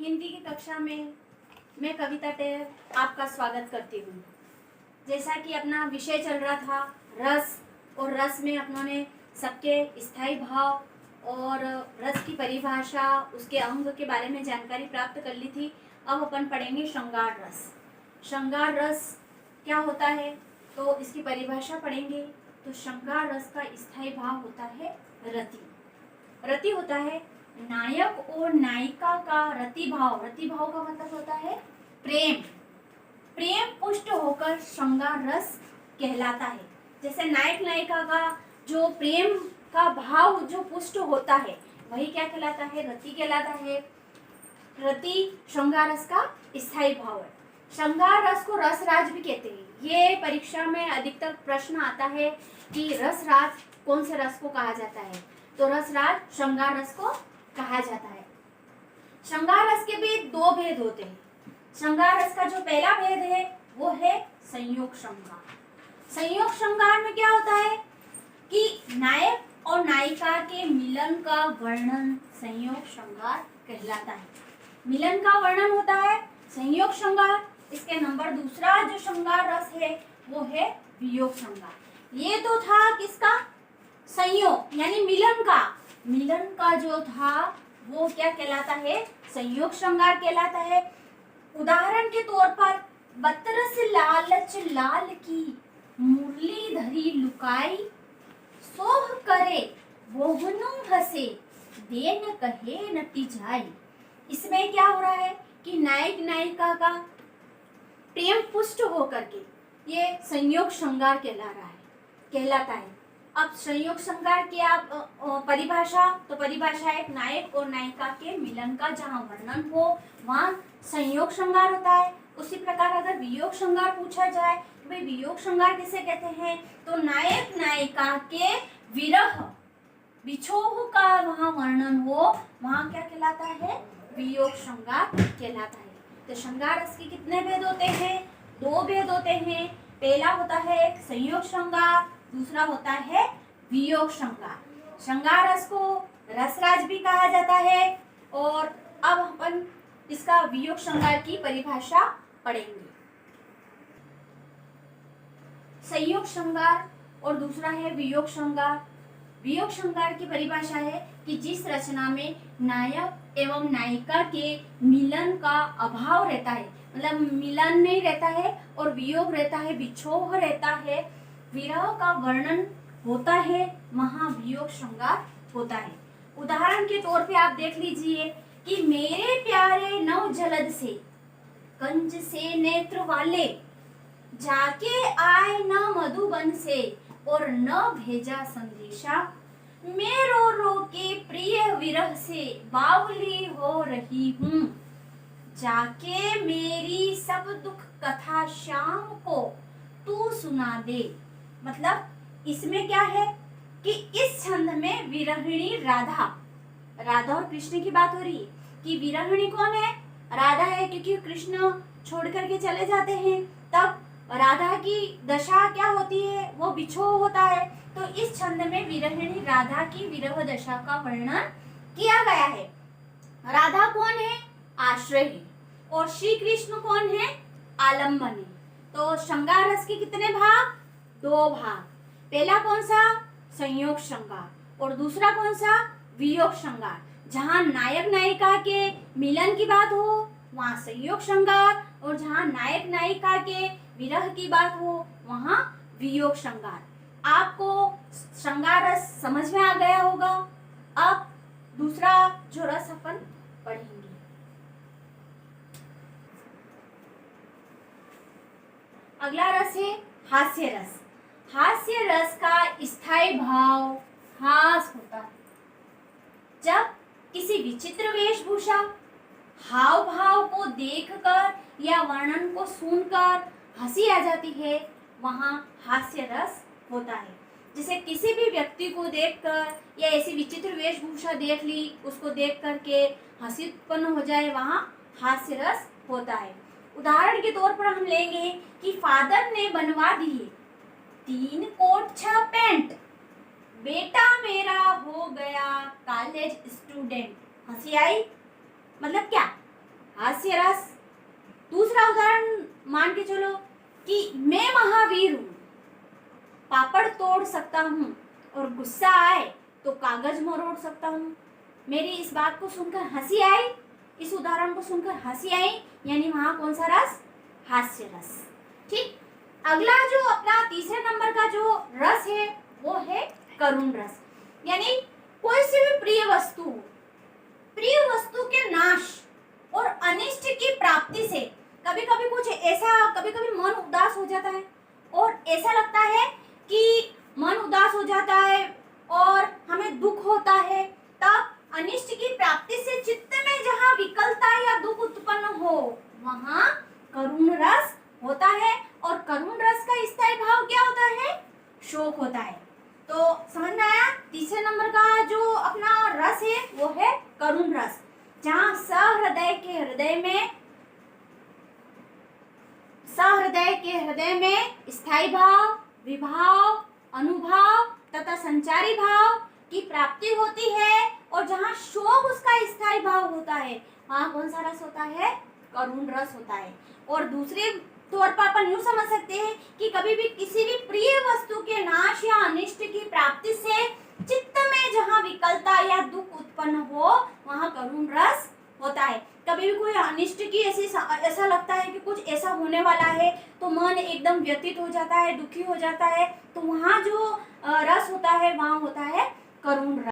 हिंदी की कक्षा में मैं कविता टेर आपका स्वागत करती हूँ। जैसा कि अपना विषय चल रहा था रस, और रस में अपनों सबके स्थायी भाव और रस की परिभाषा, उसके अंग के बारे में जानकारी प्राप्त कर ली थी। अब अपन पढ़ेंगे श्रृंगार रस। श्रृंगार रस क्या होता है तो इसकी परिभाषा पढ़ेंगे। तो श्रृंगार रस का स्थायी भाव होता है रति। रति होता है नायक और नायिका का रति भाव। रति भाव का मतलब होता है प्रेम। प्रेम पुष्ट होकर श्रृंगार रस कहलाता है। जैसे नायक नायिका का जो प्रेम का भाव जो पुष्ट होता है वही क्या कहलाता है, रति कहलाता है। रति श्रृंगार रस का स्थायी भाव है। श्रृंगार रस को रसराज भी कहते हैं। ये परीक्षा में अधिकतर प्रश्न आता है कि रसराज कौन से रस को कहा जाता है, तो रसराज श्रृंगार रस को कहा जाता है। श्रृंगार रस के भी दो भेद होते हैं। श्रृंगार रस का जो पहला भेद है वो है संयोग श्रृंगार। संयोग श्रृंगार में क्या होता है कि नायक और नायिका के मिलन का वर्णन संयोग श्रृंगार कहलाता है। मिलन का वर्णन होता है संयोग श्रृंगार। इसके नंबर दूसरा जो श्रृंगार रस है वो है वियोग श्रृंगार। ये तो था किसका, संयोग यानी मिलन का। मिलन का जो था वो क्या कहलाता है, संयोग श्रृंगार कहलाता है। उदाहरण के तौर पर बतरस लालच लाल की मुरली धरी लुकाई, सोह करे बोहनु हसे देन कहे नटी जाई। इसमें क्या हो रहा है कि नायक नायिका का प्रेम पुष्ट होकर के ये संयोग श्रृंगार कहलाता है। अब संयोग श्रृंगार की आप परिभाषा, तो परिभाषा है नायक और नायिका के मिलन का जहाँ वर्णन हो वहाँ संयोग श्रृंगार होता है। उसी प्रकार अगर वियोग श्रृंगार पूछा जाए तो भाई वियोग श्रृंगार किसे कहते हैं, तो नायक नायिका के विरह विछोह का वहाँ वर्णन हो वहाँ क्या कहलाता है, वियोग श्रृंगार कहलाता है। तो श्रृंगार रस के कितने भेद होते हैं, दो भेद होते हैं। पहला होता है एक संयोग श्रृंगार, दूसरा होता है वियोग श्रृंगार। श्रृंगार रस को रसराज भी कहा जाता है। और अब अपन इसका वियोग श्रृंगार की परिभाषा पढ़ेंगे। संयोग श्रृंगार और दूसरा है वियोग श्रृंगार। वियोग श्रृंगार की परिभाषा है कि जिस रचना में नायक एवं नायिका के मिलन का अभाव रहता है, मतलब मिलन नहीं रहता है और वियोग रहता है, विछोह रहता है, विरह का वर्णन होता है, वहाँ वियोग श्रृंगार होता है। उदाहरण के तौर पे आप देख लीजिए कि मेरे प्यारे नव जलद से कंज से नेत्र वाले, जाके आए न मधुबन से और न भेजा संदेशा, मैं रो रो के प्रिय विरह से बावली हो रही हूँ, जाके मेरी सब दुख कथा शाम को तू सुना दे। मतलब इसमें क्या है कि इस छंद में विरहिणी राधा और कृष्ण की बात हो रही है कि विरहिणी कौन है, राधा है, क्योंकि कृष्ण छोड़ करके चले जाते हैं तब राधा की दशा क्या होती है, वो विछोह होता है। तो इस छंद में विरहिणी राधा की विरह दशा का वर्णन किया गया है। राधा कौन है, आश्रय है, और श्री कृष्ण कौन है, आलम्बन है। तो श्रृंगार रस के कितने भाग, दो भाग। पहला कौन सा, संयोग श्रृंगार, और दूसरा कौन सा, वियोग श्रृंगार। जहाँ नायक नायिका के मिलन की बात हो वहाँ संयोग श्रृंगार, और जहाँ नायक नायिका के विरह की बात हो वहाँ वियोग श्रृंगार। आपको श्रृंगार रस समझ में आ गया होगा। अब दूसरा जो रस अपन पढ़ेंगे। अगला रस है हास्य रस। हास्य रस का स्थायी भाव हास होता है। जब किसी विचित्र वेशभूषा, हाव भाव को देखकर या वर्णन को सुनकर हंसी आ जाती है वहाँ हास्य रस होता है। जैसे किसी भी व्यक्ति को देखकर या ऐसी विचित्र वेशभूषा देख ली, उसको देख करके हंसी उत्पन्न हो जाए, वहाँ हास्य रस होता है। उदाहरण के तौर पर हम लेंगे कि फादर ने बनवा दिए 3 कोट 6 पैंट, बेटा मेरा हो गया कॉलेज स्टूडेंट। हंसी आई, मतलब क्या, हास्य रस। दूसरा उदाहरण मान के चलो कि मैं महावीर हूँ, पापड़ तोड़ सकता हूँ और गुस्सा आए तो कागज मरोड़ सकता हूँ। मेरी इस बात को सुनकर हंसी आई, इस उदाहरण को सुनकर हंसी आई, यानी वहां कौन सा रस? हास्य रस। ठीक। अगला जो अपना तीसरे नंबर का जो रस है वो है करुण रस। यानी कोई सी भी प्रिय वस्तु के नाश और अनिष्ट की प्राप्ति से कभी कभी कुछ ऐसा, कभी कभी मन उदास हो जाता है और ऐसा लगता है कि मन उदास हो जाता है और हमें दुख होता है। तब अनिष्ट की प्राप्ति से चित्त में जहाँ विकलता या दुख उत्पन्न हो वहां करुण रस होता है। और करुण रस का स्थायी भाव क्या होता है? शोक होता है। तो समझ में आया? तीसरे नंबर का जो अपना रस है वो है करुण रस, जहाँ सहृदय के हृदय में स्थायी भाव, विभाव, अनुभाव तथा संचारी भाव की प्राप्ति होती है। और जहाँ शोक उसका स्थायी भाव होता है वहाँ कौन सा रस होता है? करुण रस होता है। और दूसरे तौर पर अपन यूँ समझ सकते हैं कि कभी भी किसी भी प्रिय वस्तु के नाश या अनिष्ट की प्राप्ति से चित्त में जहाँ विकलता या दुख उत्पन्न हो वहाँ करुण रस होता है। कभी भी कोई अनिष्ट की ऐसा लगता है कि कुछ ऐसा होने वाला है तो मन एकदम व्यथित हो जाता है, दुखी हो जाता है, तो वहाँ जो रस होता है वहाँ होता है करुण रस।